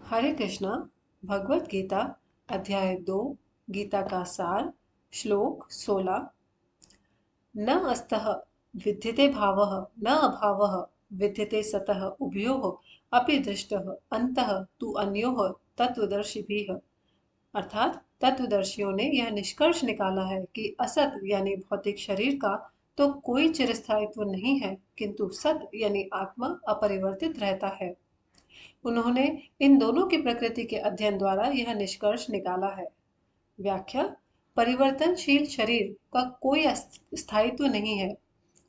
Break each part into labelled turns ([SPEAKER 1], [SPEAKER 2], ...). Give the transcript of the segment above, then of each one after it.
[SPEAKER 1] हरे कृष्णा। भगवत गीता अध्याय 2 गीता का सार श्लोक 16। न अस्तः विद्यते भावः न अभावः विद्यते सतः उभयोः अपि दृष्टः अन्तः तु अन्योः तत्वदर्शिभिः। अर्थात तत्वदर्शियों ने यह निष्कर्ष निकाला है कि असत यानी भौतिक शरीर का तो कोई चिरस्थायित्व नहीं है, किंतु सत यानी आत्मा अपरिवर्तित रहता है। उन्होंने इन दोनों की प्रकृति के अध्ययन द्वारा यह निष्कर्ष निकाला है। व्याख्या। परिवर्तनशील शरीर का कोई स्थायित्व नहीं है।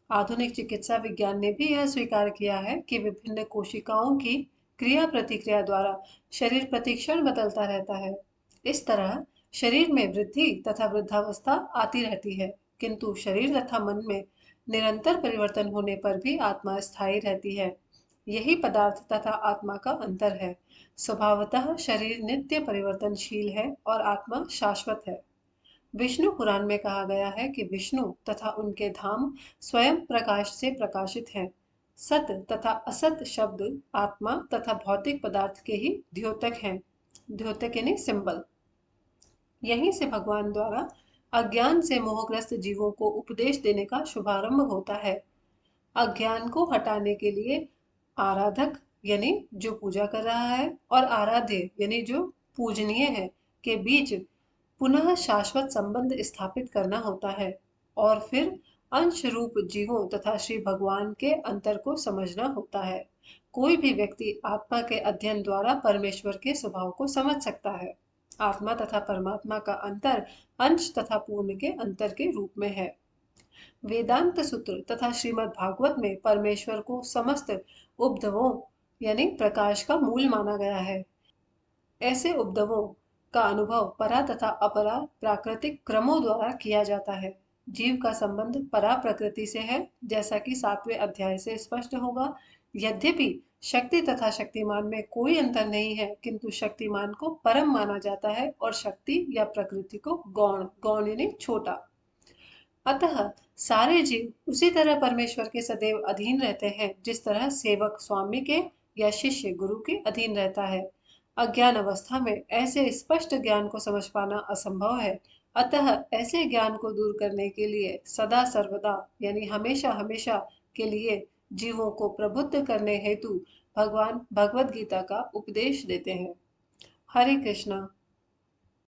[SPEAKER 1] आधुनिक चिकित्सा विज्ञान ने भी यह स्वीकार किया है कि विभिन्न कोशिकाओं की क्रिया प्रतिक्रिया द्वारा शरीर प्रतिक्षण बदलता रहता है। इस तरह शरीर में वृद्धि तथा वृद्धावस्था आती रहती है, किंतु शरीर तथा मन में निरंतर परिवर्तन होने पर भी आत्मा स्थायी रहती है। यही पदार्थ तथा आत्मा का अंतर है। स्वभावतः शरीर नित्य परिवर्तनशील है और आत्मा शाश्वत है। विष्णु पुराण में कहा गया है कि विष्णु तथा उनके धाम स्वयं प्रकाश से प्रकाशित हैं। सत तथा असत शब्द आत्मा तथा भौतिक पदार्थ के ही द्योतक हैं। द्योतक यानी सिंबल। यहीं से भगवान द्वारा अज्ञान से मोहग्रस्त जीवों को उपदेश देने का शुभारंभ होता है। अज्ञान को हटाने के लिए आराधक यानी जो पूजा कर रहा है और आराध्य यानी जो पूजनीय है के बीच पुनः शाश्वत संबंध स्थापित करना होता है, और फिर अंश रूप जीवों तथा श्री भगवान के अंतर को समझना होता है। कोई भी व्यक्ति आत्मा के अध्ययन द्वारा परमेश्वर के स्वभाव को समझ सकता है। आत्मा तथा परमात्मा का अंतर अंश तथा पूर्ण के अंतर के रूप में है। वेदांत सूत्र तथा श्रीमद् भागवत में परमेश्वर को समस्त उपद्रवों यानी प्रकाश का मूल माना गया है। ऐसे उपद्रवों का अनुभव परा तथा अपरा प्राकृतिक क्रमों द्वारा किया जाता है। जीव का संबंध परा प्रकृति से है, जैसा कि 7वें अध्याय से स्पष्ट होगा। यद्यपि शक्ति तथा शक्तिमान में कोई अंतर नहीं है, किंतु शक्तिमान को परम माना जाता है और शक्ति या प्रकृति को गौण, गौण यानी छोटा। अतः सारे जीव उसी तरह परमेश्वर के सदैव अधीन रहते हैं, जिस तरह सेवक स्वामी के या शिष्य गुरु के अधीन रहता है। अज्ञान अवस्था में ऐसे स्पष्ट ज्ञान को समझ पाना असंभव है। अतः ऐसे ज्ञान को दूर करने के लिए सदा सर्वदा यानी हमेशा हमेशा के लिए जीवों को प्रबुद्ध करने हेतु भगवान भगवत गीता का उपदेश देते हैं। हरे कृष्णा।